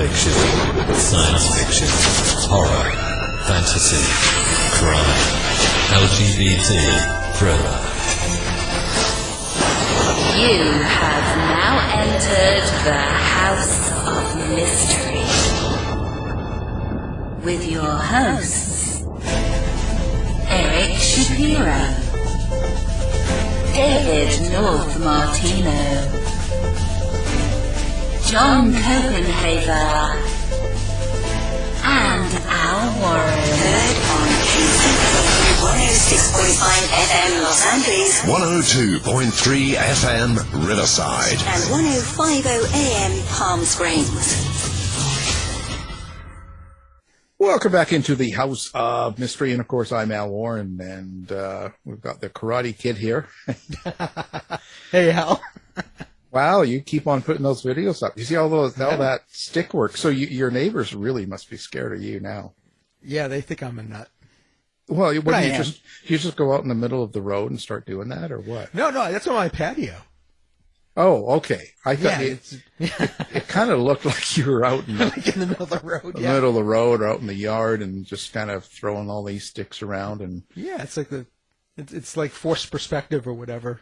fiction, science fiction, horror, fantasy, crime, LGBT, thriller. You have now entered the House of Mystery with your hosts, Eric Shapiro, David North Martino, John Copenhaver, and Al Warren. Heard on KCP 106.5 FM Los Angeles, 102.3 FM Riverside, and 105.0 AM Palm Springs. Welcome back into the House of Mystery, and of course I'm Al Warren, and we've got the Karate Kid here. Hey, Al. Wow, you keep on putting those videos up. You see all that stick work. So your neighbors really must be scared of you now. Yeah, they think I'm a nut. Well, you just go out in the middle of the road and start doing that, or what? No, that's on my patio. Oh, okay. I thought it kind of looked like you were out in the, like in the middle of the road. The middle of the road, or out in the yard, and just kind of throwing all these sticks around. And yeah, it's like it's like forced perspective or whatever.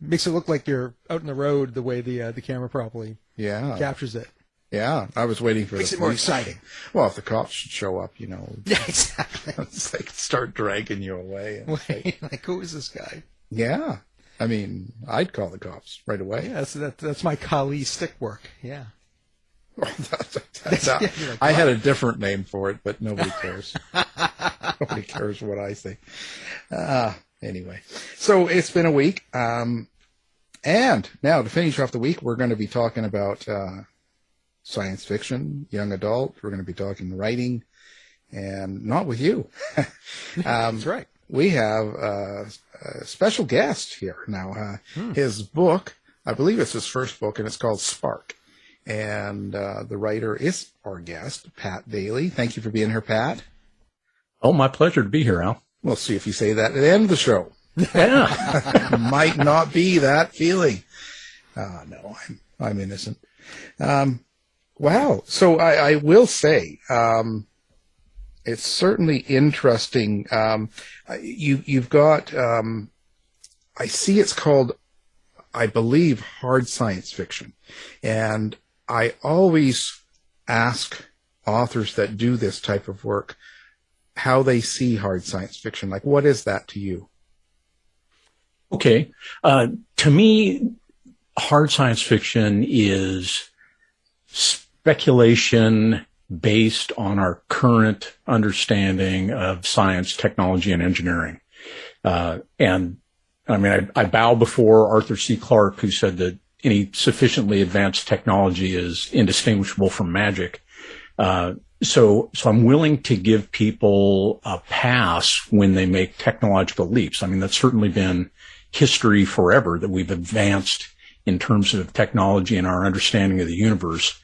Makes it look like you're out in the road the way the camera probably captures it. Yeah, I was waiting for makes it more exciting. Well, if the cops should show up, Yeah, exactly. It's like start dragging you away. Like who is this guy? Yeah, I mean, I'd call the cops right away. Yeah, that's my Kali stick work. Yeah. I had a different name for it, but nobody cares. Nobody cares what I say. Anyway, so it's been a week. And now to finish off the week, we're going to be talking about science fiction, young adult. We're going to be talking writing, and not with you. That's right. We have a special guest here now. His book, I believe it's his first book, and it's called Spark. And the writer is our guest, Pat Daly. Thank you for being here, Pat. Oh, my pleasure to be here, Al. We'll see if you say that at the end of the show. Yeah. Might not be that feeling. No, I'm innocent. Wow. So I will say, it's certainly interesting. You've got, I see it's called, I believe, hard science fiction. And I always ask authors that do this type of work how they see hard science fiction. Like, what is that to you? Okay. To me, hard science fiction is speculation based on our current understanding of science, technology, and engineering. And I mean, I bow before Arthur C. Clarke, who said that any sufficiently advanced technology is indistinguishable from magic. So I'm willing to give people a pass when they make technological leaps. I mean, that's certainly been history forever, that we've advanced in terms of technology and our understanding of the universe.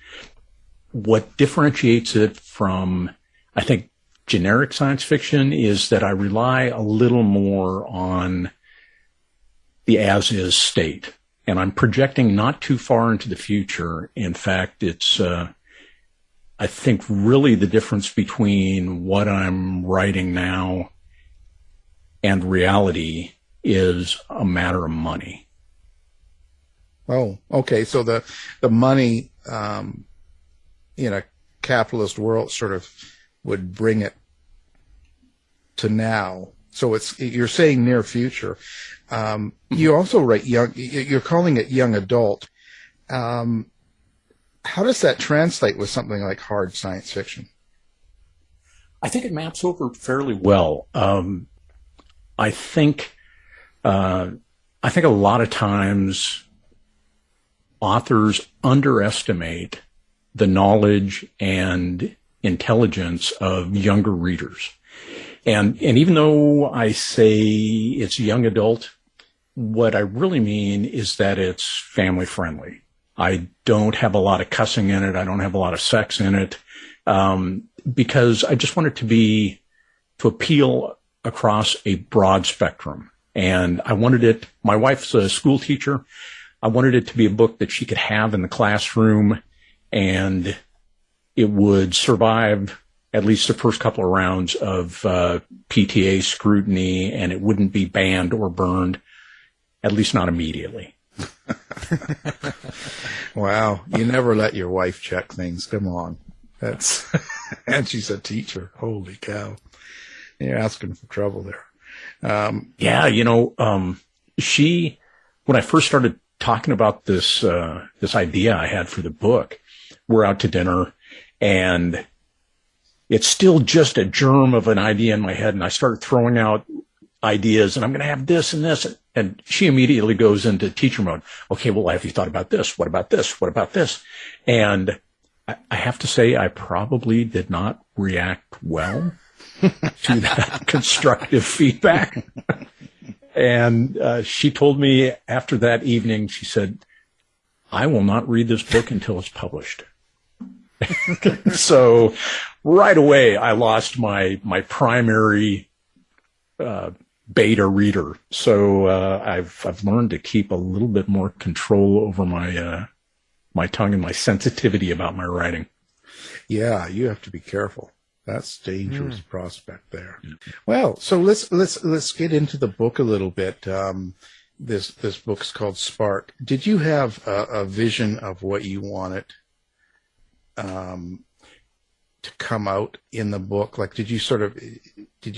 What differentiates it from, I think, generic science fiction is that I rely a little more on the as-is state. And I'm projecting not too far into the future. In fact, it's, I think, really the difference between what I'm writing now and reality is a matter of money. Oh, okay. So the money in a capitalist world sort of would bring it to now. So you're saying near future. You also write young. You're calling it young adult. How does that translate with something like hard science fiction? I think it maps over fairly well. I think a lot of times authors underestimate the knowledge and intelligence of younger readers. And even though I say it's young adult, what I really mean is that it's family friendly. I don't have a lot of cussing in it. I don't have a lot of sex in it, because I just want it to appeal across a broad spectrum. And I wanted it, my wife's a school teacher. I wanted it to be a book that she could have in the classroom and it would survive at least the first couple of rounds of PTA scrutiny, and it wouldn't be banned or burned, at least not immediately. Wow. You never let your wife check things. Come on. That's, and she's a teacher. Holy cow. You're asking for trouble there. She, when I first started talking about this idea I had for the book, we're out to dinner, and it's still just a germ of an idea in my head, and I start throwing out ideas, and I'm going to have this and this, and she immediately goes into teacher mode. Okay, well, have you thought about this? What about this? What about this? And I have to say, I probably did not react well to that constructive feedback. And she told me after that evening, she said, I will not read this book until it's published. So right away, I lost my primary beta reader. So I've learned to keep a little bit more control over my tongue and my sensitivity about my writing. Yeah, you have to be careful. That's a dangerous prospect there. Well, so let's get into the book a little bit. This book's called Spark. Did you have a vision of what you wanted to come out in the book? Like, did you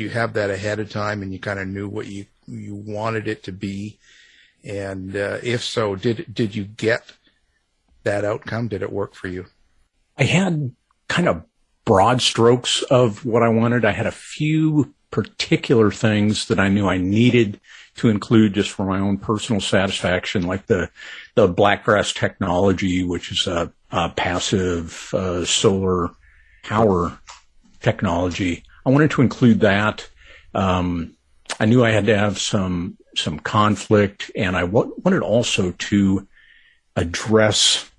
have that ahead of time, and you kind of knew what you wanted it to be? And if so, did you get that outcome? Did it work for you? I had kind of broad strokes of what I wanted. I had a few particular things that I knew I needed to include just for my own personal satisfaction, like the blackgrass technology, which is a passive solar power technology. I wanted to include that. I knew I had to have some conflict, and I wanted also to address,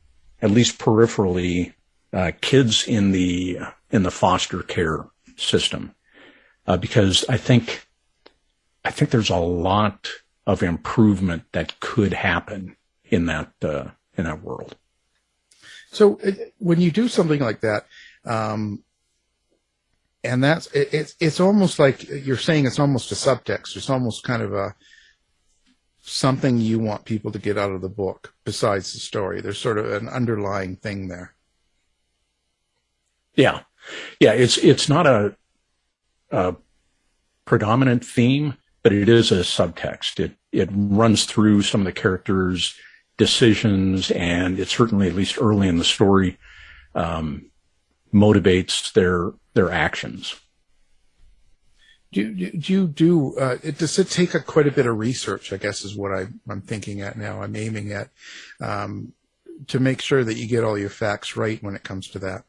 at least peripherally, kids in the foster care system, because I think there's a lot of improvement that could happen in that world. So when you do something like that, and it's almost like you're saying, it's almost a subtext. It's almost kind of something you want people to get out of the book besides the story. There's sort of an underlying thing there. Yeah. It's not a predominant theme, but it is a subtext. It runs through some of the characters' decisions, and it certainly, at least early in the story, motivates their actions. Does it take quite a bit of research, I guess, is what I'm thinking at now, I'm aiming at, to make sure that you get all your facts right when it comes to that?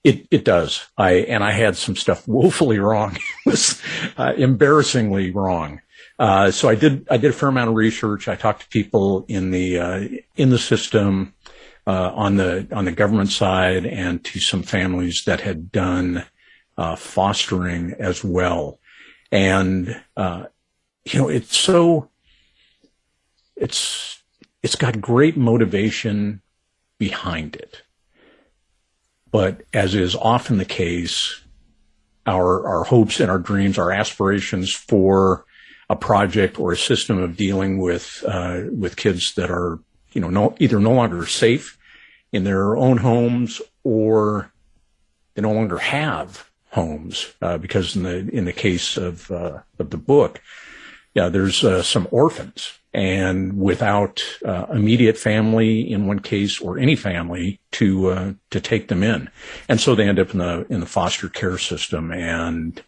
It does. I had some stuff woefully wrong. It was embarrassingly wrong. So I did a fair amount of research. I talked to people in the system, on the government side, and to some families that had done fostering as well. And it's got great motivation behind it. But as is often the case, our hopes and our dreams, our aspirations for a project or a system of dealing with kids that are, either no longer safe in their own homes, or they no longer have homes, because in the case of the book, there's some orphans, and without immediate family in one case, or any family to take them in, and so they end up in the foster care system. And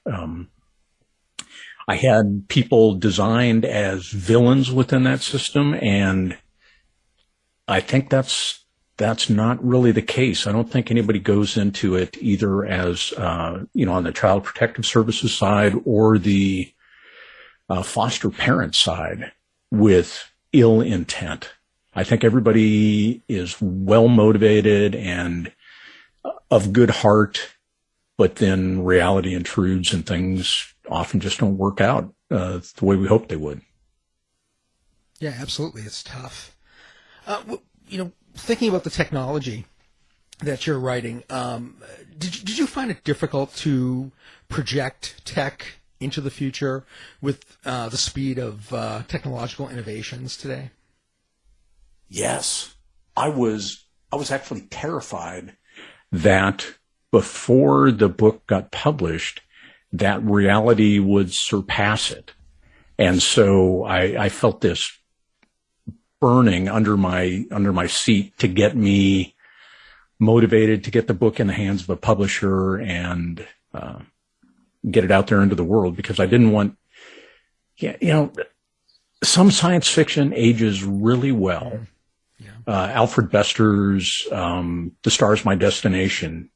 I had people designed as villains within that system, and I think that's not really the case. I don't think anybody goes into it either as on the Child Protective Services side or the foster parent side with ill intent. I think everybody is well motivated and of good heart, but then reality intrudes and things often just don't work out the way we hoped they would. Yeah, absolutely. It's tough. Thinking about the technology, that you're writing, did you find it difficult to project tech into the future with the speed of technological innovations today? Yes. I was actually terrified that before the book got published, that reality would surpass it. And so I felt this burning under my seat to get me motivated to get the book in the hands of a publisher and get it out there into the world, because I didn't want, some science fiction ages really well. Yeah. Alfred Bester's The Star's My Destination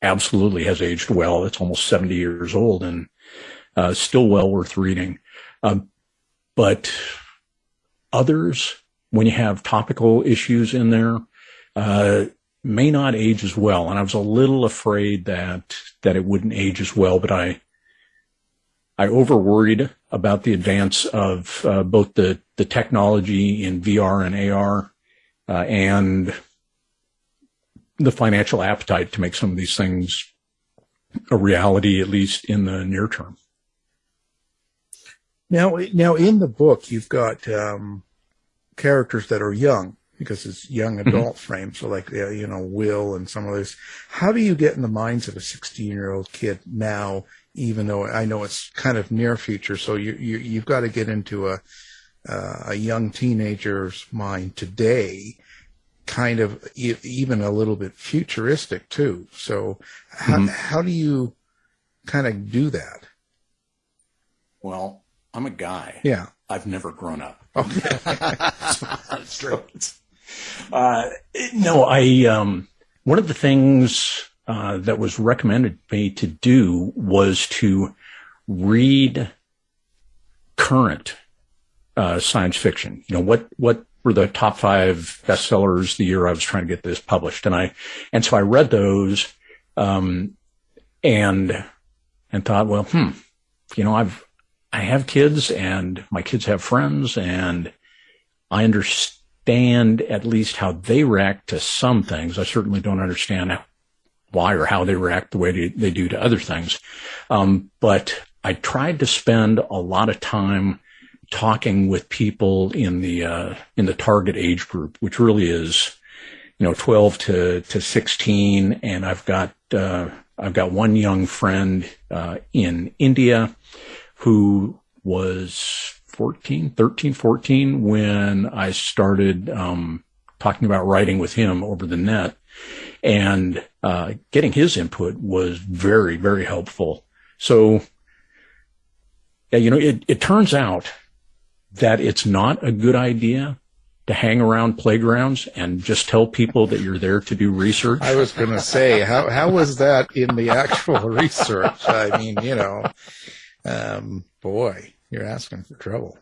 absolutely has aged well. It's almost 70 years old and still well worth reading. But others, when you have topical issues in there, may not age as well. And I was a little afraid that it wouldn't age as well, but I over worried about the advance of both the technology in VR and AR and the financial appetite to make some of these things a reality, at least in the near term. Now in the book, you've got characters that are young, because it's young adult frame. So like, Will and some of those. How do you get in the minds of a 16-year-old kid now, even though I know it's kind of near future? So you've got to get into a young teenager's mind today, kind of even a little bit futuristic too. So how do you kind of do that? Well, I'm a guy. Yeah. I've never grown up. Okay. That's true. One of the things that was recommended me to do was to read current science fiction. What were the top 5 bestsellers the year I was trying to get this published, and so I read those and thought, well, I have kids and my kids have friends, and I understand at least how they react to some things. I certainly don't understand why or how they react the way they do to other things. But I tried to spend a lot of time talking with people in the target age group, which really is, 12 to 16. And I've got one young friend in India who was 13, 14 when I started talking about writing with him over the net, and getting his input was very, very helpful. So, it turns out that it's not a good idea to hang around playgrounds and just tell people that you're there to do research. I was going to say, how was that in the actual research? I mean, boy, you're asking for trouble.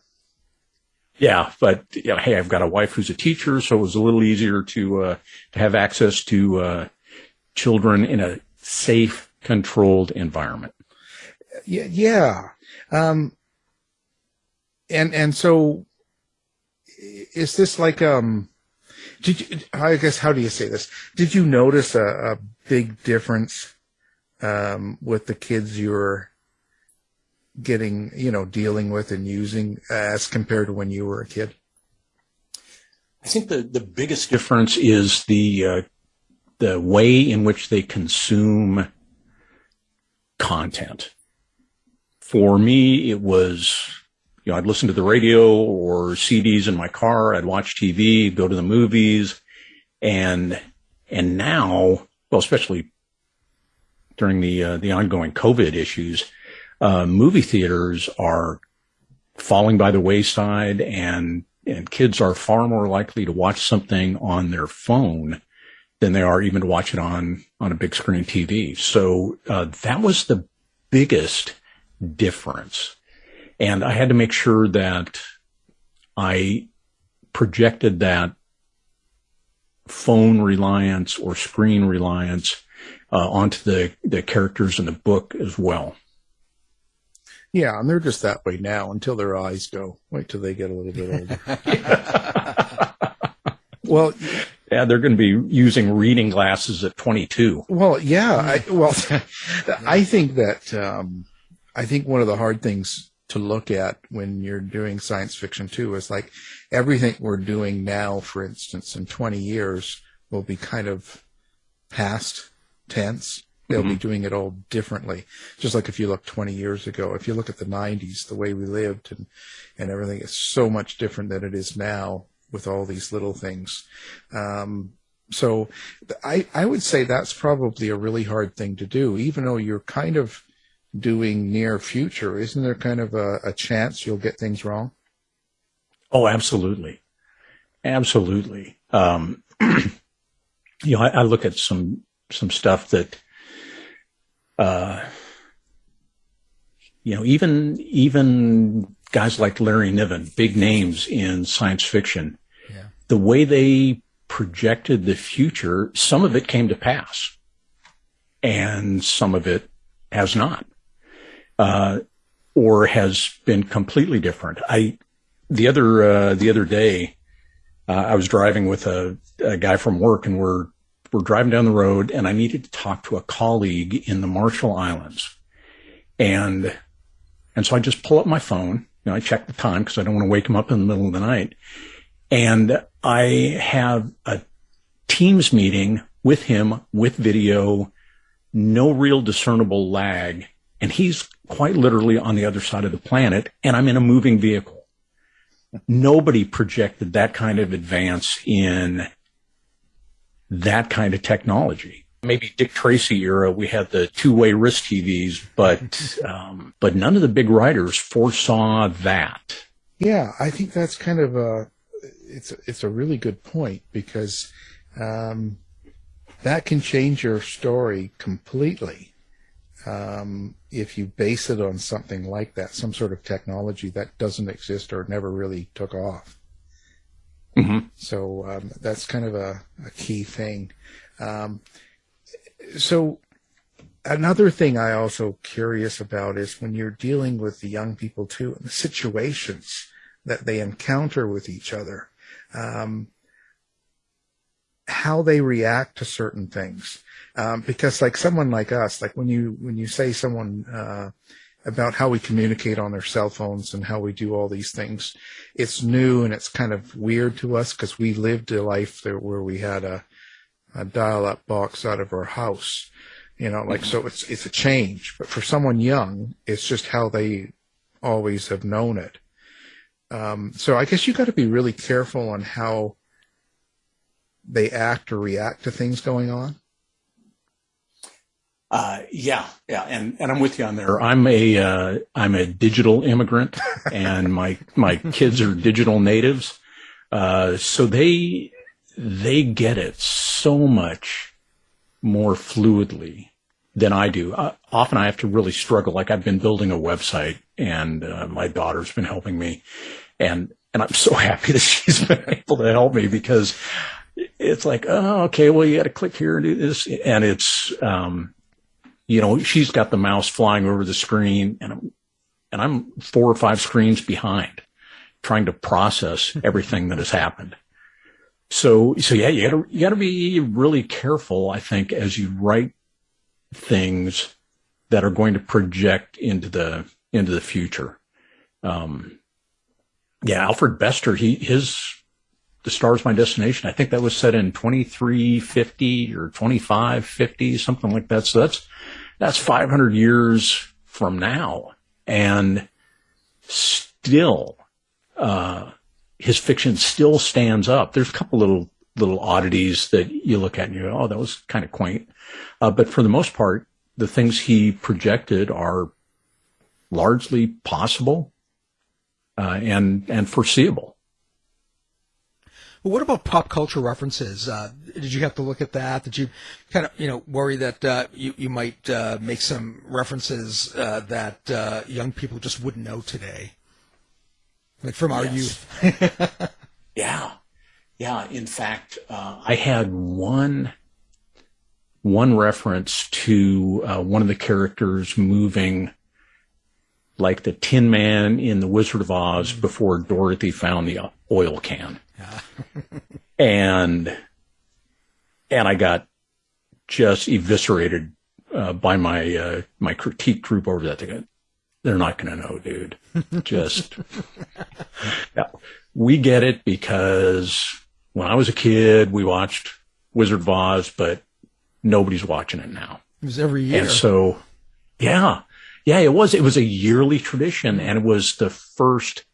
Yeah, but hey, I've got a wife who's a teacher, so it was a little easier to have access to children in a safe, controlled environment. Yeah. And so is this like I guess, how do you say this? Did you notice a big difference with the kids you're getting, dealing with and using as compared to when you were a kid? I think the biggest difference is the way in which they consume content. For me, it was, I'd listen to the radio or CDs in my car. I'd watch TV, go to the movies, and now, well, especially during the ongoing COVID issues, movie theaters are falling by the wayside, and kids are far more likely to watch something on their phone than they are even to watch it on a big screen TV. So that was the biggest difference. And I had to make sure that I projected that phone reliance or screen reliance onto the characters in the book as well. Yeah, and they're just that way now until their eyes go. Wait till they get a little bit older. Well, Yeah, they're going to be using reading glasses at 22. Well, yeah. I think that I think one of the hard things to look at when you're doing science fiction too is like everything we're doing now, for instance, in 20 years will be kind of past tense. They'll be doing it all differently. Just like if you look 20 years ago, if you look at the 90s, the way we lived and everything is so much different than it is now with all these little things. So I would say that's probably a really hard thing to do, even though you're kind of doing near future. Isn't there kind of a chance you'll get things wrong? Oh, absolutely. Absolutely. I look at some stuff that, even guys like Larry Niven, big names in science fiction, the way they projected the future, some of it came to pass and some of it has not, or has been completely different. The other day, I was driving with a guy from work, and we're driving down the road, and I needed to talk to a colleague in the Marshall Islands. And so I just pull up my phone, I check the time because I don't want to wake him up in the middle of the night. And I have a Teams meeting with him with video, no real discernible lag. And he's quite literally on the other side of the planet, and I'm in a moving vehicle. Nobody projected that kind of advance in that kind of technology. Maybe Dick Tracy era, we had the two-way wrist TVs, but none of the big writers foresaw that. Yeah, I think that's kind of it's a really good point, because that can change your story completely if you base it on something like that, some sort of technology that doesn't exist or never really took off. Mm-hmm. So that's kind of a key thing. So another thing I also curious about is when you're dealing with the young people too, and the situations that they encounter with each other, how they react to certain things. Because like someone like us, like when you say someone about how we communicate on their cell phones and how we do all these things, it's new and it's kind of weird to us because we lived a life there where we had a dial-up box out of our house, so it's a change. But for someone young, it's just how they always have known it. So I guess you got to be really careful on how they act or react to things going on. Yeah. And I'm with you on there. I'm a digital immigrant and my kids are digital natives. So they get it so much more fluidly than I do. Often I have to really struggle. Like I've been building a website and, my daughter's been helping me and I'm so happy that she's been able to help me because it's like, oh, okay, well, you got to click here and do this. And it's, she's got the mouse flying over the screen and I'm 4 or 5 screens behind trying to process everything that has happened. So yeah, you gotta be really careful, I think, as you write things that are going to project into the future. Alfred Bester, The Star's My Destination, I think that was set in 2350 or 2550, something like that. So that's 500 years from now. And still, his fiction still stands up. There's a couple little oddities that you look at and you go, oh, that was kind of quaint. But for the most part, the things he projected are largely possible, and foreseeable. Well, what about pop culture references? Did you have to look at that? Did you kind of, worry that you might make some references that young people just wouldn't know today, like from our youth? Yeah. In fact, I had one reference to one of the characters moving like the Tin Man in The Wizard of Oz before Dorothy found the oil can. And and I got just eviscerated by my critique group over that. They're not going to know, dude. Just, yeah. We get it because when I was a kid, we watched Wizard of Oz, but nobody's watching it now. It was every year. And so, yeah, it was a yearly tradition, and it was the first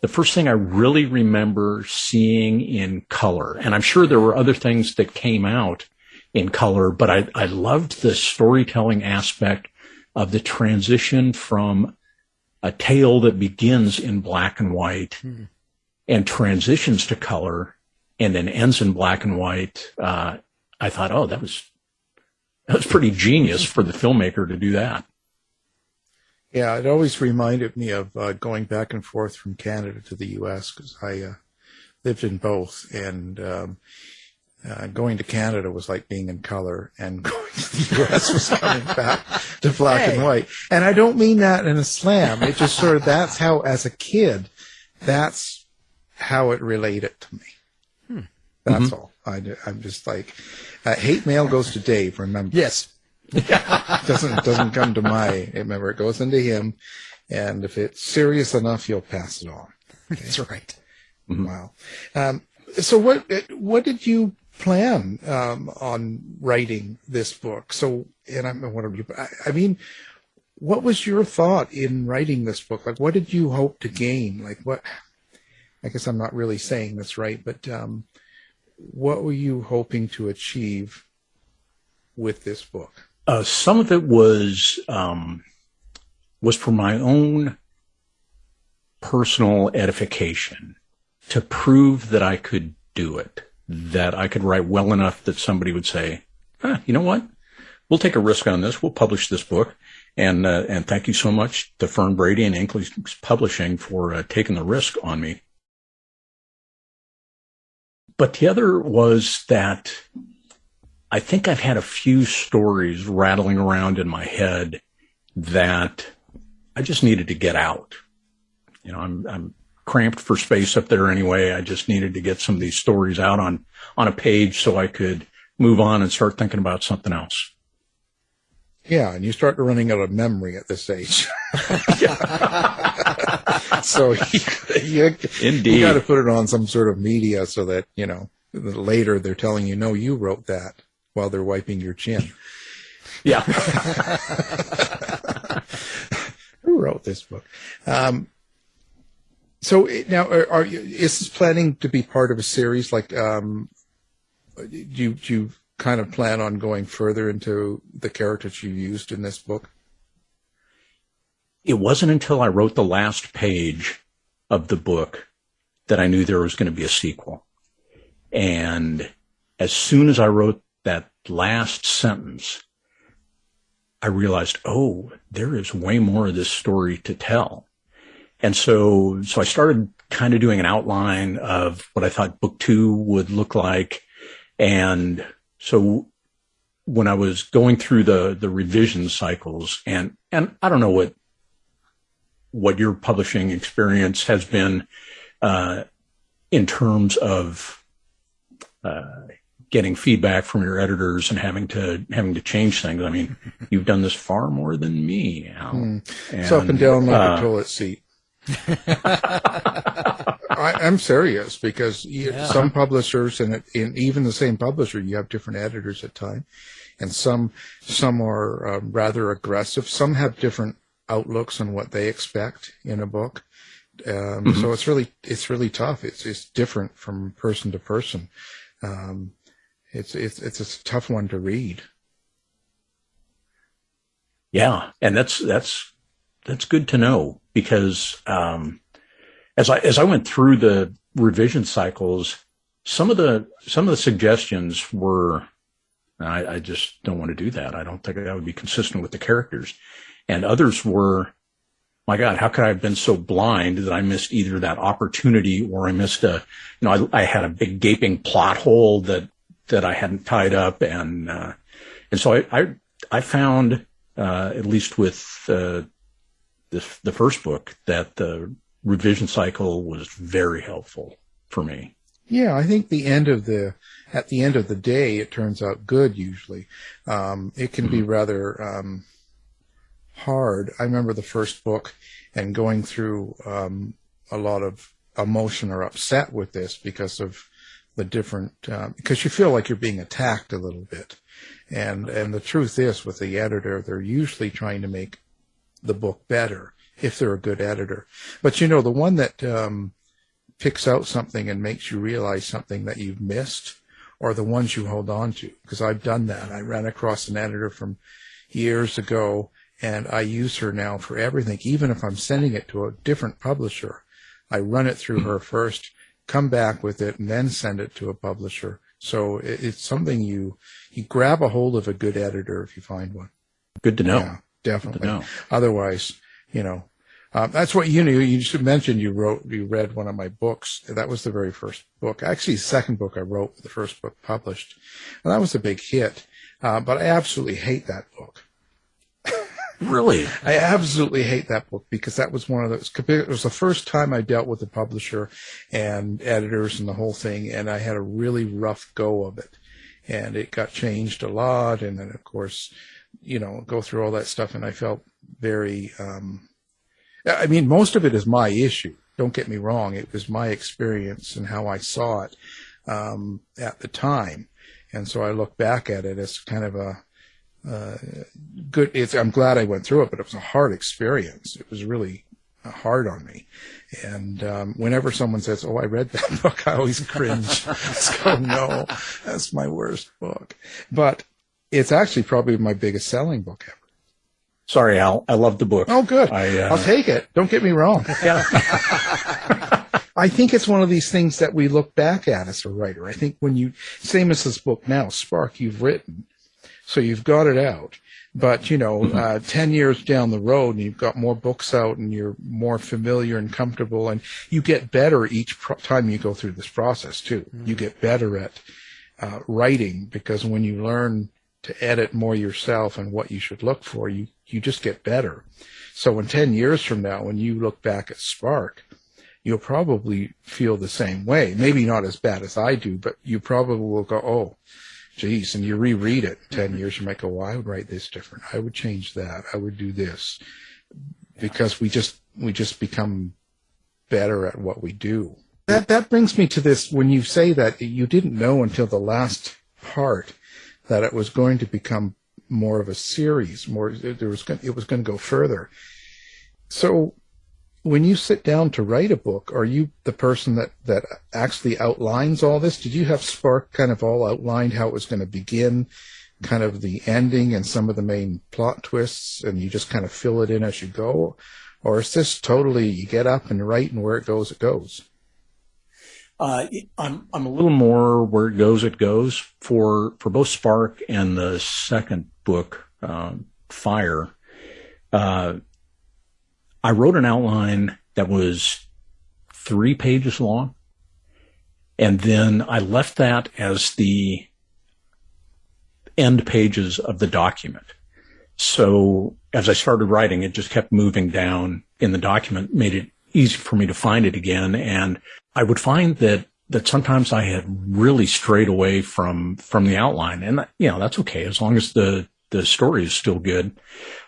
thing I really remember seeing in color. And I'm sure there were other things that came out in color, but I loved the storytelling aspect of the transition from a tale that begins in black and white and transitions to color and then ends in black and white. I thought, oh, that was pretty genius for the filmmaker to do that. Yeah, it always reminded me of going back and forth from Canada to the U.S. because I lived in both, and going to Canada was like being in color, and going to the U.S. was coming back to black and white. And I don't mean that in a slam. It just sort of, that's how, as a kid, that's how it related to me. That's all. I'm just like, hate mail goes to Dave, remember? Yes. doesn't come to my, remember, it goes into him, and if it's serious enough, you'll pass it on. Okay? That's right. Wow. So what did you plan on writing this book? So, and I mean, what was your thought in writing this book? Like, what did you hope to gain? Like, what? I guess I'm not really saying this right, but what were you hoping to achieve with this book? Some of it was for my own personal edification, to prove that I could do it, that I could write well enough that somebody would say, you know what? We'll take a risk on this. We'll publish this book. And thank you so much to Fern Brady and English Publishing for taking the risk on me. But the other was that I think I've had a few stories rattling around in my head that I just needed to get out. You know, I'm cramped for space up there anyway. I just needed to get some of these stories out on a page so I could move on and start thinking about something else. Yeah, and you start running out of memory at this age. So you got to put it on some sort of media so that, you know, later they're telling you, no, you wrote that, while they're wiping your chin. Yeah. Who wrote this book? So now, is this planning to be part of a series? Like, do you kind of plan on going further into the characters you used in this book? It wasn't until I wrote the last page of the book that I knew there was going to be a sequel. And as soon as I wrote that last sentence, I realized, oh, there is way more of this story to tell. And so I started kind of doing an outline of what I thought book 2 would look like. And so when I was going through the revision cycles, and I don't know what your publishing experience has been in terms of getting feedback from your editors and having to change things. I mean, you've done this far more than me, Al. It's up and down like a toilet seat. I'm serious, because some publishers, and even the same publisher, you have different editors at times, and some are rather aggressive. Some have different outlooks on what they expect in a book. So it's really tough. It's different from person to person. It's a tough one to read. Yeah, and that's good to know, because as I went through the revision cycles, some of the suggestions were, I just don't want to do that. I don't think that would be consistent with the characters. And others were, my God, how could I have been so blind that I missed either that opportunity, or I missed I had a big gaping plot hole that I hadn't tied up. And so I found, at least with the first book, that the revision cycle was very helpful for me. Yeah, I think at the end of the day, it turns out good usually. It can be rather hard. I remember the first book and going through a lot of emotion or upset with this because of the different, because you feel like you're being attacked a little bit. And the truth is, with the editor, they're usually trying to make the book better if they're a good editor. But the one that picks out something and makes you realize something that you've missed are the ones you hold on to. Because I've done that. I ran across an editor from years ago, and I use her now for everything. Even if I'm sending it to a different publisher, I run it through her first, come back with it, and then send it to a publisher. So it's something you grab a hold of a good editor if you find one. Good to know. Yeah, definitely. Good to know. Otherwise, that's what you just mentioned. You read one of my books. That was the very first book. Actually, the second book I wrote, the first book published. And that was a big hit. But I absolutely hate that book. Really? I absolutely hate that book because that was one of those. It was the first time I dealt with the publisher and editors and the whole thing, and I had a really rough go of it. And it got changed a lot, and then, of course, go through all that stuff, and I felt very... most of it is my issue. Don't get me wrong. It was my experience and how I saw it at the time. And so I look back at it as kind of a good. I'm glad I went through it, but it was a hard experience. It was really hard on me. And whenever someone says, "Oh, I read that book," I always cringe. I just go, "No, that's my worst book." But it's actually probably my biggest selling book ever. Sorry, Al. I love the book. Oh, good. I'll take it. Don't get me wrong. Yeah. I think it's one of these things that we look back at as a writer. I think same as this book now, Spark, you've written, so you've got it out. But, 10 years down the road and you've got more books out and you're more familiar and comfortable and you get better each time you go through this process too. Mm-hmm. You get better at writing because when you learn to edit more yourself and what you should look for, you just get better. So in 10 years from now, when you look back at Spark, you'll probably feel the same way. Maybe not as bad as I do, but you probably will go, "Oh, geez," and you reread it in 10 years, you might go, "Well, I would write this different. I would change that. I would do this." Because we just become better at what we do. That brings me to this, when you say that you didn't know until the last part that it was going to become more of a series, it was going to go further. So when you sit down to write a book, are you the person that actually outlines all this? Did you have Spark kind of all outlined how it was going to begin, kind of the ending and some of the main plot twists, and you just kind of fill it in as you go? Or is this totally you get up and write and where it goes, it goes? I'm a little more where it goes for both Spark and the second book, Fire. I wrote an outline that was 3 pages long, and then I left that as the end pages of the document. So as I started writing, it just kept moving down in the document, made it easy for me to find it again. And I would find that sometimes I had really strayed away from the outline, and that's okay as long as the story is still good.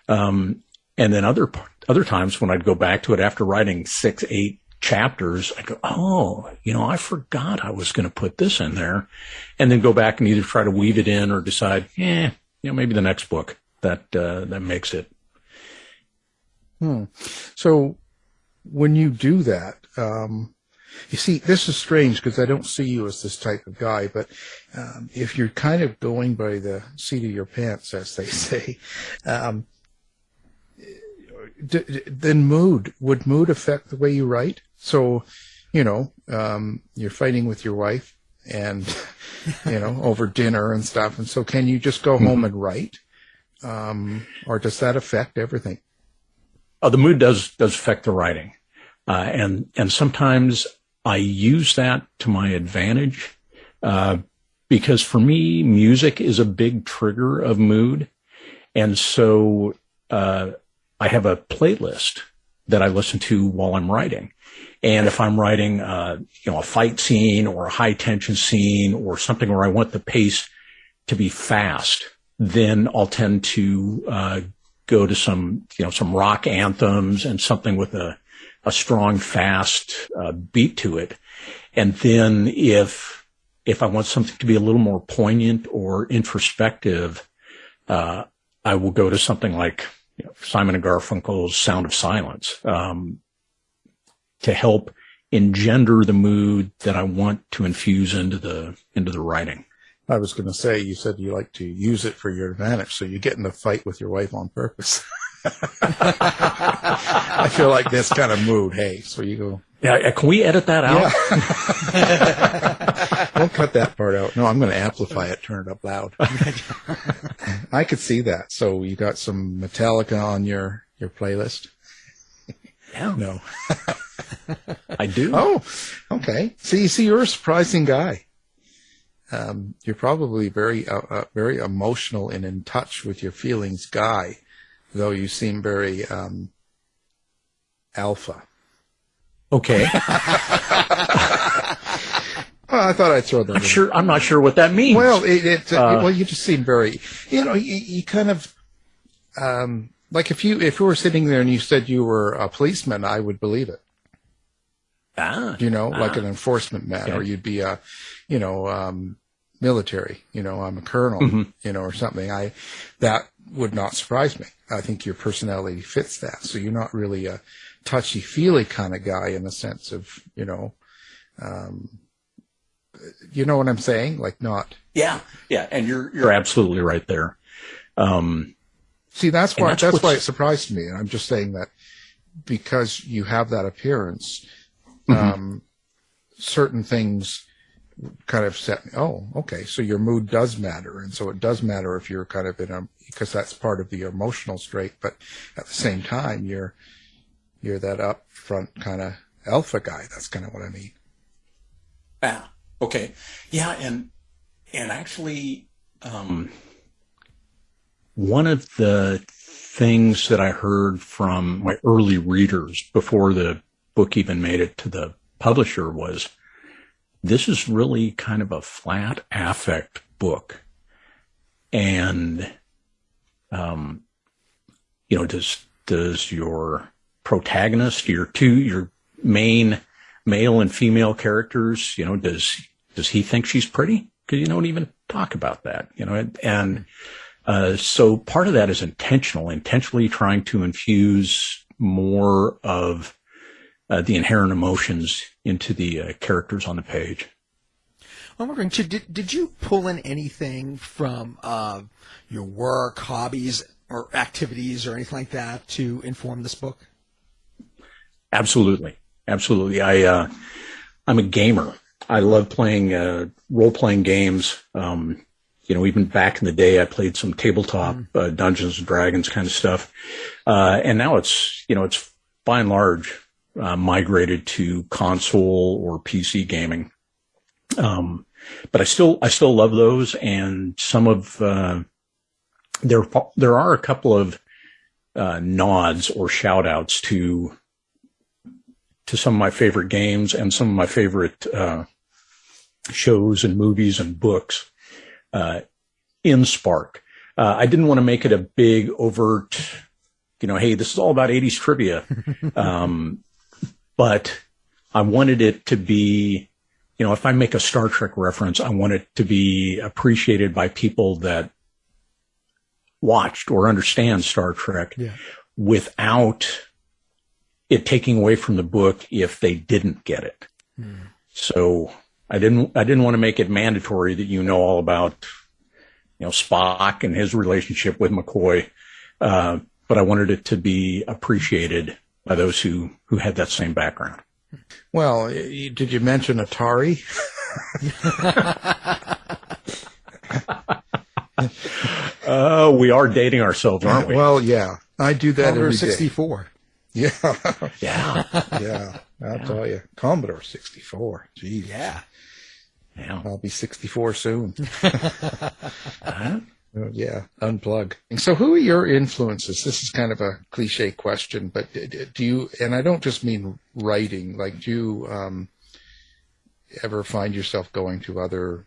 And then other times when I'd go back to it after writing 6, 8 chapters, I go, "Oh, I forgot I was going to put this in there," and then go back and either try to weave it in or decide, maybe the next book that makes it. So when you do that, you see, this is strange because I don't see you as this type of guy, but if you're kind of going by the seat of your pants, as they say, then would mood affect the way you write? So, you're fighting with your wife and, over dinner and stuff. And so can you just go home and write? Or does that affect everything? Oh, the mood does affect the writing. And sometimes I use that to my advantage, because for me, music is a big trigger of mood. And so, I have a playlist that I listen to while I'm writing. And if I'm writing, a fight scene or a high tension scene or something where I want the pace to be fast, then I'll tend to go to some rock anthems and something with a strong, fast beat to it. And then if I want something to be a little more poignant or introspective, I will go to something like Simon and Garfunkel's Sound of Silence to help engender the mood that I want to infuse into the writing. I was going to say, you said you like to use it for your advantage, so you get in a fight with your wife on purpose. I feel like this kind of mood. Hey, so you go. Yeah, can we edit that out? Yeah. Don't cut that part out. No, I'm going to amplify it, turn it up loud. I could see that. So you got some Metallica on your playlist? Yeah. No. I do. Oh, okay. See, you're a surprising guy. You're probably very emotional and in touch with your feelings guy, though you seem very alpha. Okay. Well, I thought I'd throw that in. I'm not sure what that means. Well, well, you just seem very, you kind of, like if you were sitting there and you said you were a policeman, I would believe it. Like an enforcement man, or you'd be a, military, I'm a colonel, mm-hmm. Or something. That would not surprise me. I think your personality fits that. So you're not really a touchy-feely kind of guy in the sense of, you know what I'm saying? Like not. Yeah. And you're absolutely right there. See, that's why it surprised me. And I'm just saying that because you have that appearance, mm-hmm. Certain things kind of set me, oh, okay, so your mood does matter. And so it does matter if you're kind of because that's part of the emotional trait, but at the same time, you're that upfront kind of alpha guy. That's kind of what I mean. Okay. Yeah. And actually, one of the things that I heard from my early readers before the book even made it to the publisher was, this is really kind of a flat affect book. And, does your protagonist, your main male and female characters, does he think she's pretty? Because you don't even talk about that, and so part of that is intentionally trying to infuse more of the inherent emotions into the characters on the page. I'm wondering, did you pull in anything from your work, hobbies, or activities, or anything like that to inform this book? Absolutely. I'm a gamer. I love playing role-playing games. Even back in the day, I played some tabletop Dungeons and Dragons kind of stuff. And now it's by and large migrated to console or PC gaming. But I still love those, and some of there are a couple of nods or shout outs to some of my favorite games and some of my favorite shows and movies and books in Spark. I didn't want to make it a big overt, hey, this is all about 80s trivia. But I wanted it to be, if I make a Star Trek reference, I want it to be appreciated by people that watched or understand Star Trek without it taking away from the book if they didn't get it. So I didn't want to make it mandatory that all about, Spock and his relationship with McCoy. But I wanted it to be appreciated by those who had that same background. Well, did you mention Atari? We are dating ourselves, aren't we? Well, yeah. I do that Commodore every 64. Day. Yeah. Yeah. I'll tell you. Commodore 64. Jeez. Yeah. Yeah. I'll be 64 soon. yeah, unplug. And so who are your influences? This is kind of a cliche question, but do you, and I don't just mean writing, like do you ever find yourself going to other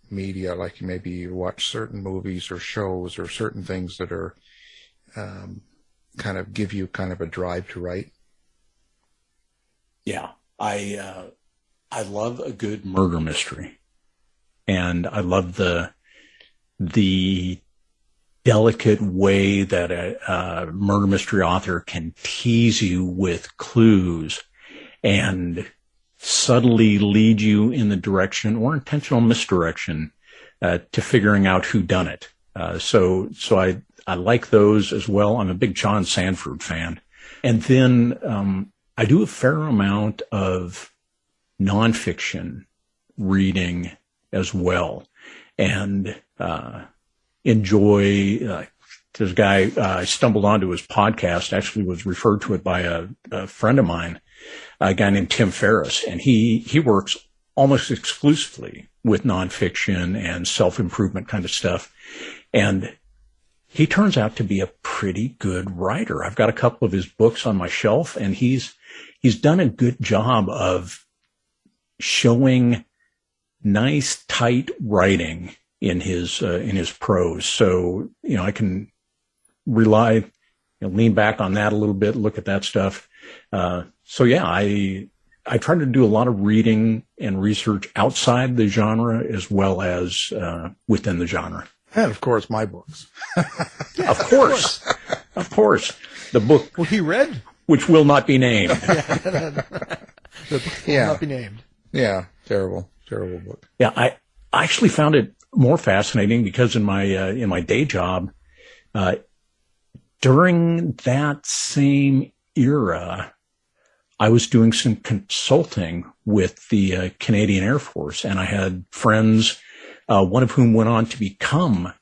media, like maybe you watch certain movies or shows or certain things that are kind of give you kind of a drive to write? Yeah, I love a good murder mystery, and I love the delicate way that a murder mystery author can tease you with clues and subtly lead you in the direction or intentional misdirection to figuring out who done it. So I like those as well. I'm a big John Sanford fan. And then I do a fair amount of nonfiction reading as well, and enjoy. There's a guy I stumbled onto his podcast. Actually, was referred to it by a friend of mine, a guy named Tim Ferriss, and he works almost exclusively with nonfiction and self-improvement kind of stuff, and he turns out to be a pretty good writer. I've got a couple of his books on my shelf, and he's done a good job of showing nice, tight writing in his prose. So, I can rely, lean back on that a little bit, look at that stuff. So yeah, I try to do a lot of reading and research outside the genre as well as within the genre. And of course, my books. Of course. The book. Well, he read. Which will not be named. The book will not be named. Yeah. Terrible book. Yeah. I actually found it more fascinating because in my day job, during that same era, I was doing some consulting with the Canadian Air Force, and I had friends, one of whom went on to become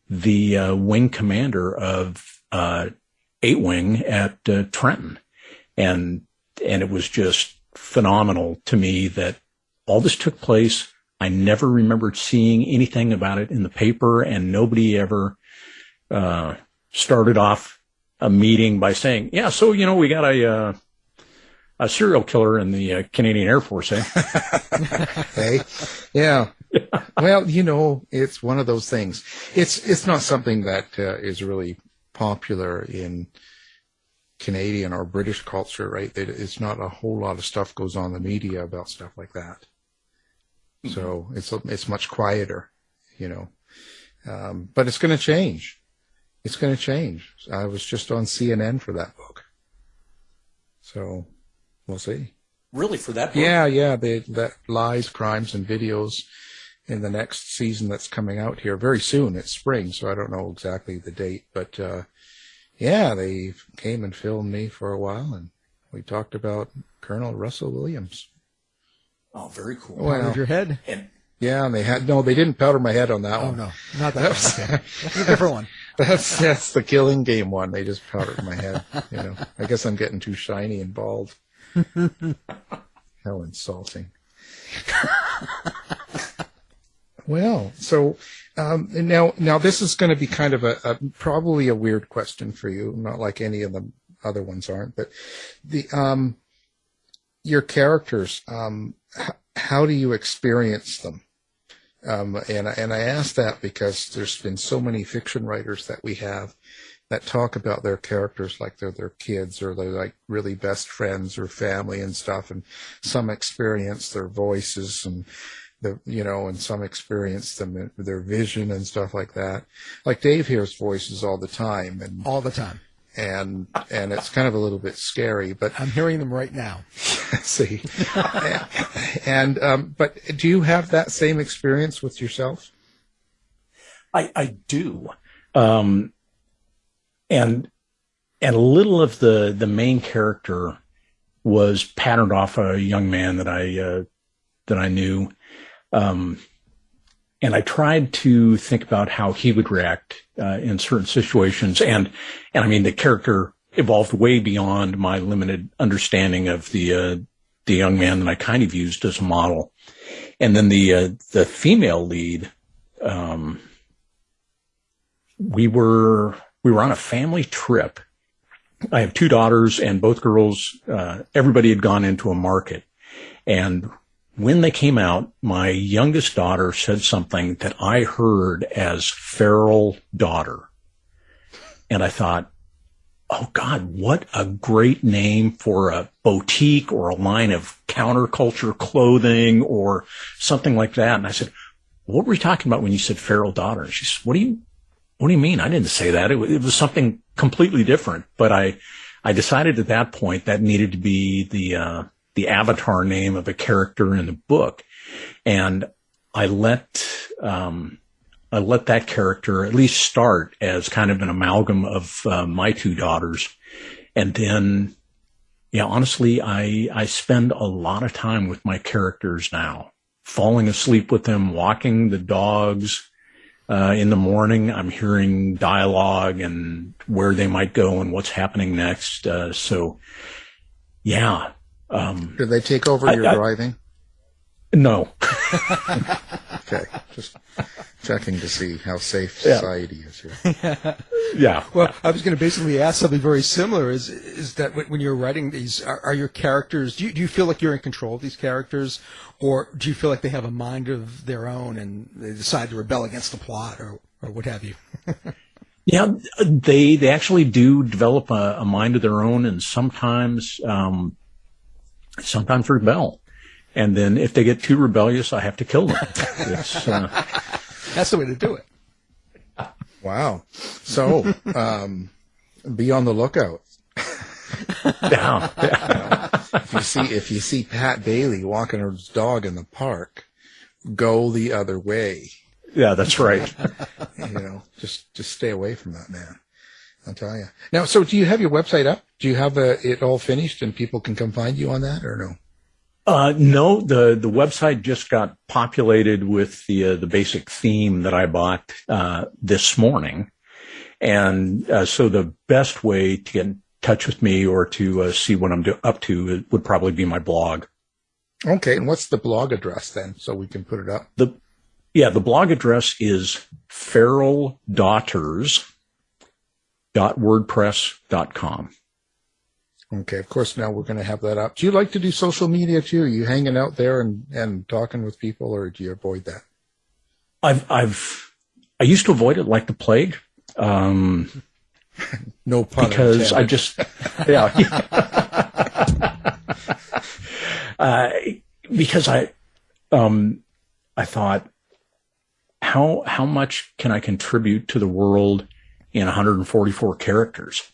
the wing commander of 8 Wing at Trenton. And it was just phenomenal to me that all this took place. I never remembered seeing anything about it in the paper, and nobody ever started off a meeting by saying, yeah, so, we got a serial killer in the Canadian Air Force, eh? Hey, yeah. Well, it's one of those things. It's not something that is really popular in Canadian or British culture, right? It's not a whole lot of stuff goes on in the media about stuff like that. Mm-hmm. So it's much quieter, but it's going to change. It's going to change. I was just on CNN for that book. So we'll see. Really, for that book? Yeah. That Lies, Crimes, and Videos in the next season that's coming out here very soon. It's spring, so I don't know exactly the date. But, they came and filmed me for a while, and we talked about Colonel Russell Williams. Oh, very cool. Well, Powdered your head? Yeah, and they didn't powder my head on that one. Oh, no, not that one. Okay. That's a different one. That's the Killing Game one. They just powdered my head. I guess I'm getting too shiny and bald. How insulting. Well, so now this is going to be kind of a probably a weird question for you, not like any of the other ones aren't, but your characters, how do you experience them? And I ask that because there's been so many fiction writers that we have that talk about their characters like they're their kids or they're like really best friends or family and stuff, and some experience their voices and and some experience their vision and stuff like that. Like Dave hears voices all the time, and it's kind of a little bit scary, but I'm hearing them right now. See, but do you have that same experience with yourself? I do, and a little of the main character was patterned off a young man that I knew. And I tried to think about how he would react in certain situations, and I mean the character evolved way beyond my limited understanding of the young man that I kind of used as a model, and then the female lead we were on a family trip. I have 2 daughters, and both girls, everybody had gone into a market. And when they came out, my youngest daughter said something that I heard as feral daughter. And I thought, oh God, what a great name for a boutique or a line of counterculture clothing or something like that. And I said, what were you talking about when you said feral daughter? And she said, what do you mean? I didn't say that. It was something completely different. But I decided at that point that needed to be the avatar name of a character in the book. And I let that character at least start as kind of an amalgam of my 2 daughters. And then, yeah, honestly, I spend a lot of time with my characters now, falling asleep with them, walking the dogs. In the morning, I'm hearing dialogue and where they might go and what's happening next. So, yeah. Do they take over your driving? No. Okay, just checking to see how safe society is here. Yeah. Well, I was going to basically ask something very similar. Is that when you're writing these, are your characters? Do you feel like you're in control of these characters, or do you feel like they have a mind of their own and they decide to rebel against the plot, or what have you? Yeah, they actually do develop a mind of their own, and sometimes rebel. And then if they get too rebellious, I have to kill them. That's the way to do it. Wow. So, be on the lookout. Yeah. If you see Pat Daly walking his dog in the park, go the other way. Yeah, that's right. Just stay away from that man. I'll tell you. Now, so do you have your website up? Do you have it all finished and people can come find you on that, or no? No, the website just got populated with the basic theme that I bought this morning, and so the best way to get in touch with me or to see what I'm up to would probably be my blog. Okay, and what's the blog address then, so we can put it up? The blog address is feraldaughters.wordpress.com. Okay, of course, now we're going to have that up. Do you like to do social media too? Are you hanging out there and talking with people, or do you avoid that? I used to avoid it like the plague. No pun because intended. I just, yeah. Because I thought, how much can I contribute to the world in 144 characters?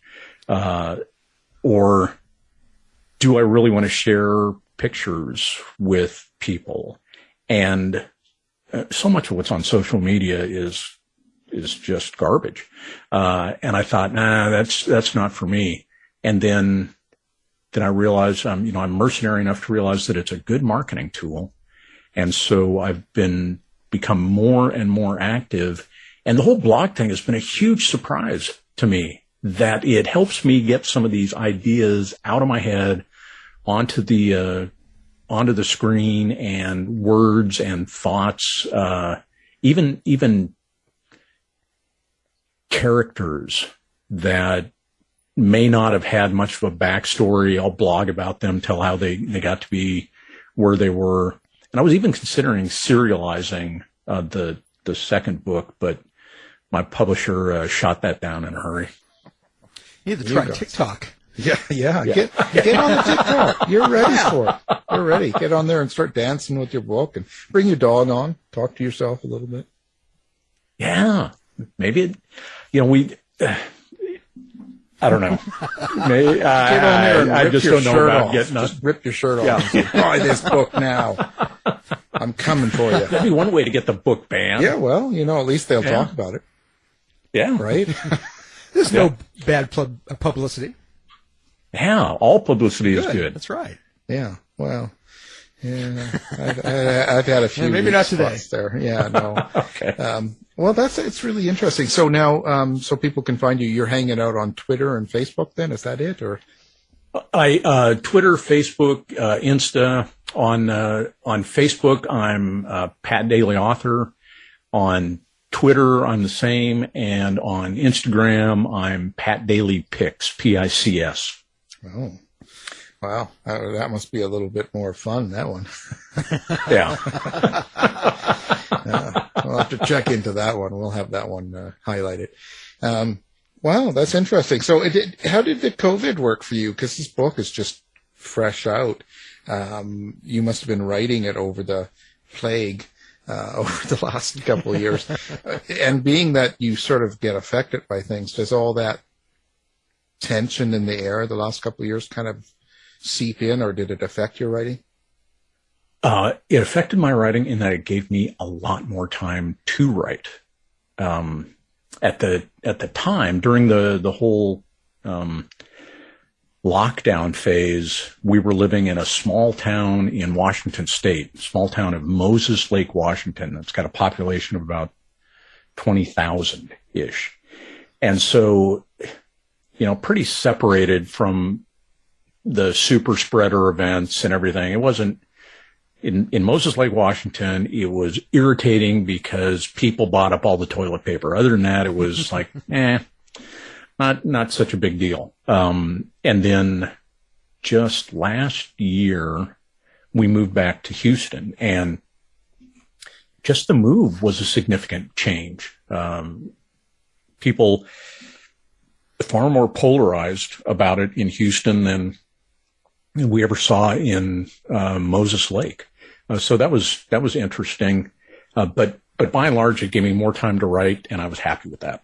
Or do I really want to share pictures with people? And so much of what's on social media is just garbage. And I thought, nah, that's not for me. And then I realized, I'm mercenary enough to realize that it's a good marketing tool. And so I've become more and more active. And the whole blog thing has been a huge surprise to me, that it helps me get some of these ideas out of my head onto the screen, and words and thoughts, even characters that may not have had much of a backstory. I'll blog about them, tell how they got to be where they were. And I was even considering serializing the second book, but my publisher shot that down in a hurry. You need to try TikTok. Yeah. Get on the TikTok. You're ready for it. You're ready. Get on there and start dancing with your book, and bring your dog on. Talk to yourself a little bit. Yeah, maybe I don't know. Maybe, Get on there and I rip just your don't know shirt about off. getting Just rip your shirt off and say, buy this book now. I'm coming for you. That'd be one way to get the book banned. Yeah, well, at least they'll talk about it, Yeah. right? There's no bad publicity. Yeah, all publicity is good. That's right. Yeah, well, yeah, I've had a few. Maybe not today. There, yeah, no. Okay. Well, it's really interesting. So now, so people can find you. You're hanging out on Twitter and Facebook. Then is that it, or? I Twitter, Facebook, Insta. On Facebook, I'm Pat Daly Author. On Twitter, I'm the same, and on Instagram, I'm Pat Daly Pics, Pics. Oh, wow. That must be a little bit more fun, that one. Yeah. We'll have to check into that one. We'll have that one highlighted. Wow, that's interesting. So how did the COVID work for you? Because this book is just fresh out. You must have been writing it over the plague over the last couple of years. And being that you sort of get affected by things, does all that tension in the air the last couple of years kind of seep in, or did it affect your writing? It affected my writing in that it gave me a lot more time to write. At the time, during the whole lockdown phase, we were living in a small town in Washington State, small town of Moses Lake, Washington. It's got a population of about 20,000-ish. And so, pretty separated from the super spreader events and everything. It wasn't in Moses Lake, Washington. It was irritating because people bought up all the toilet paper. Other than that, it was like, not such a big deal. And then just last year, we moved back to Houston, and just the move was a significant change. People far more polarized about it in Houston than we ever saw in Moses Lake. So that was interesting. But by and large, it gave me more time to write, and I was happy with that.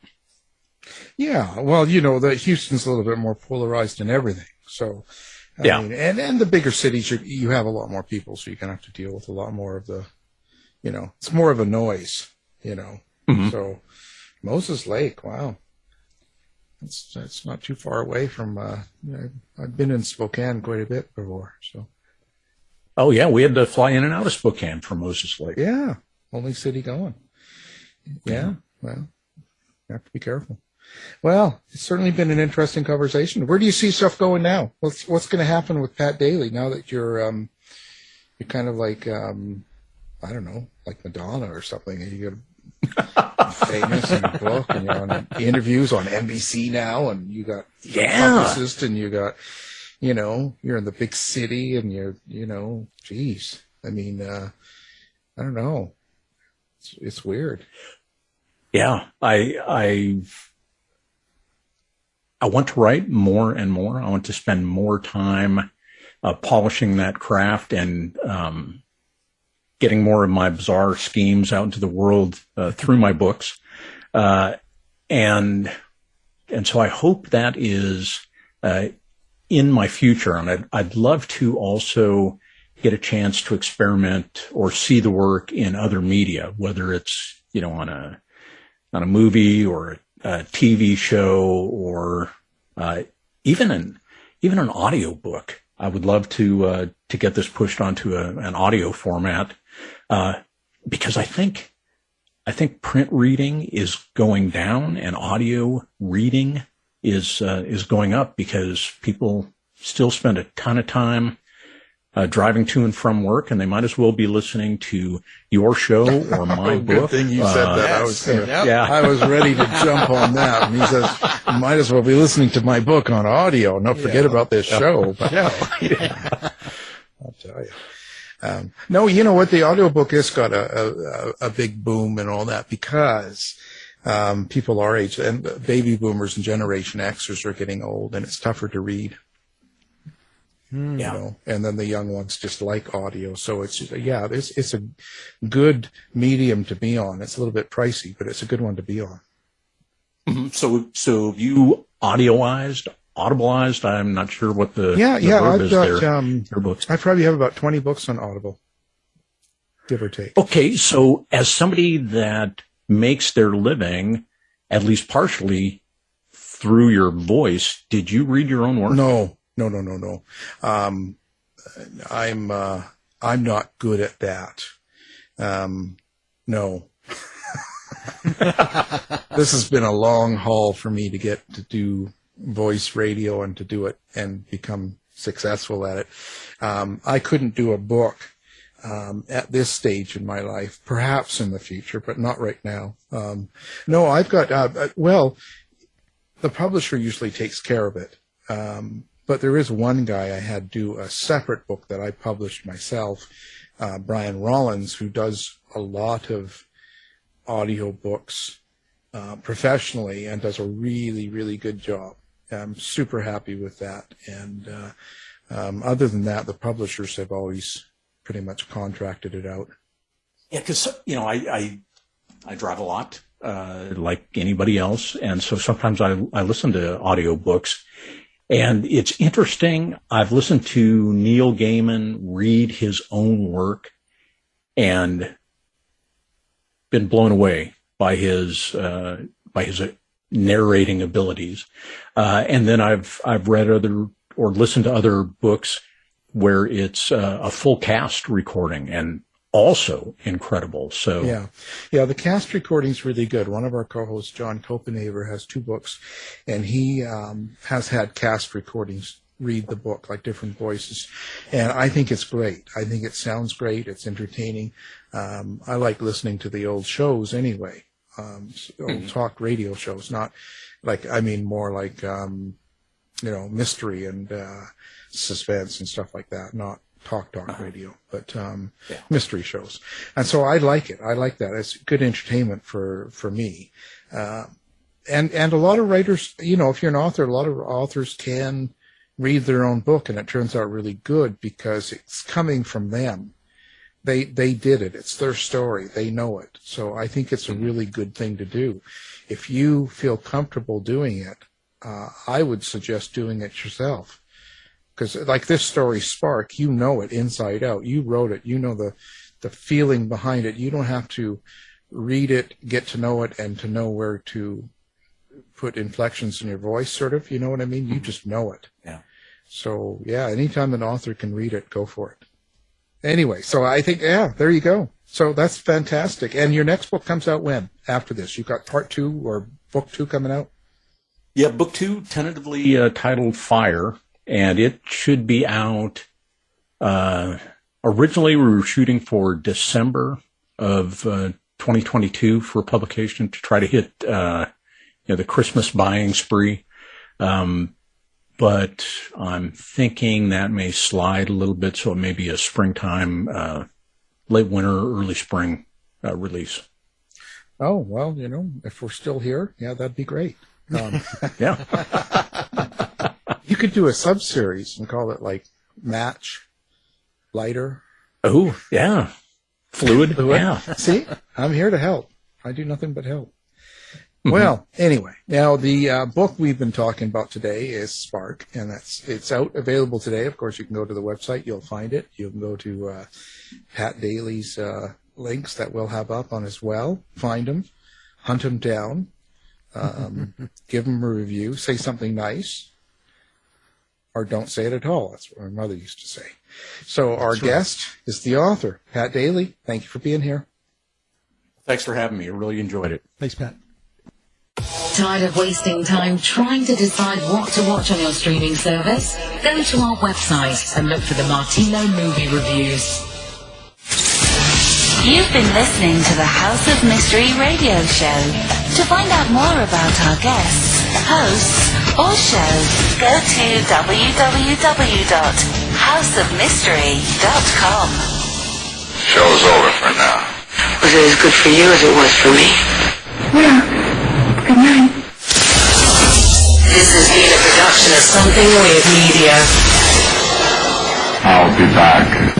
Yeah, well, the Houston's a little bit more polarized in everything. So, I mean, and the bigger cities, you have a lot more people, so you're going to have to deal with a lot more of the, it's more of a noise, Mm-hmm. So Moses Lake, wow. That's not too far away from, I've been in Spokane quite a bit before, so. Oh, yeah, we had to fly in and out of Spokane from Moses Lake. Yeah, only city going. Yeah, well, you have to be careful. Well, it's certainly been an interesting conversation. Where do you see stuff going now? What's going to happen with Pat Daly now that you're kind of like, I don't know, like Madonna or something, and you get famous in a book, and you're on interviews on NBC now, and you got a publicist, and you got, you're in the big city, and you're, geez. I mean, I don't know. It's weird. Yeah, I want to write more and more. I want to spend more time polishing that craft and getting more of my bizarre schemes out into the world through my books. And so I hope that is in my future. And I'd love to also get a chance to experiment or see the work in other media, whether it's, on a movie or a TV show, or even an audio book. I would love to get this pushed onto an audio format, because I think print reading is going down and audio reading is going up, because people still spend a ton of time driving to and from work, and they might as well be listening to your show or my book. Good thing you said that. I was ready to jump on that. And he says, you might as well be listening to my book on audio. Don't forget about this show. But, I'll tell you. No, you know what? The audiobook has got a big boom and all that, because people our age, and baby boomers and Generation Xers, are getting old, and it's tougher to read. And then the young ones just like audio. So it's a good medium to be on. It's a little bit pricey, but it's a good one to be on. Mm-hmm. So you audibleized? I'm not sure what the verb is there. Your books. I probably have about 20 books on Audible, give or take. Okay, so as somebody that makes their living, at least partially, through your voice, did you read your own work? No. I'm not good at that. No. This has been a long haul for me to get to do voice radio and to do it and become successful at it. I couldn't do a book at this stage in my life, perhaps in the future, but not right now. No, I've got, well, the publisher usually takes care of it. But there is one guy I had do a separate book that I published myself, Brian Rollins, who does a lot of audio books professionally and does a really, really good job. I'm super happy with that. And other than that, the publishers have always pretty much contracted it out. Yeah, because, I drive a lot, like anybody else. And so sometimes I listen to audiobooks. And it's interesting. I've listened to Neil Gaiman read his own work and been blown away by his narrating abilities. And then I've read other or listened to other books where it's a full cast recording and also incredible. So yeah, the cast recording's really good. One of our co-hosts, John Copenhaver, has 2 books, and he has had cast recordings read the book, like different voices, and I think it's great. I think it sounds great. It's entertaining. I like listening to the old shows anyway, old talk radio shows, not like, more like mystery and suspense and stuff like that, not talk radio, but mystery shows. And so I like it. I like that. It's good entertainment for me. And a lot of writers, if you're an author, a lot of authors can read their own book, and it turns out really good because it's coming from them. They did it. It's their story. They know it. So I think it's a really good thing to do. If you feel comfortable doing it, I would suggest doing it yourself. Because like this story, Spark, you know it inside out. You wrote it. You know the feeling behind it. You don't have to read it, get to know it, and to know where to put inflections in your voice, sort of. You know what I mean? You just know it. Yeah. So, yeah, anytime an author can read it, go for it. Anyway, so I think, there you go. So that's fantastic. And your next book comes out when? After this? You've got part 2 or book 2 coming out? Yeah, book 2, tentatively titled Fire. And it should be out. Originally, we were shooting for December of 2022 for publication to try to hit the Christmas buying spree. But I'm thinking that may slide a little bit, so it may be a springtime, late winter, early spring release. Oh, well, if we're still here, that'd be great. Yeah. You could do a sub-series and call it like Match, Lighter. Oh, yeah. Fluid. Yeah. See, I'm here to help. I do nothing but help. Mm-hmm. Well, anyway, now the book we've been talking about today is Spark, and it's out, available today. Of course, you can go to the website. You'll find it. You can go to Pat Daly's links that we'll have up on as well. Find them, hunt them down, give them a review, say something nice. Or don't say it at all. That's what my mother used to say. So our guest is the author, Pat Daly. Thank you for being here. Thanks for having me. I really enjoyed it. Thanks, Pat. Tired of wasting time trying to decide what to watch on your streaming service? Go to our website and look for the Martino movie reviews. You've been listening to the House of Mystery radio show. To find out more about our guests, hosts, or shows, go to www.houseofmystery.com. Show's over for now. Was it as good for you as it was for me? Yeah. Good night. This has been a production of Something Weird Media. I'll be back.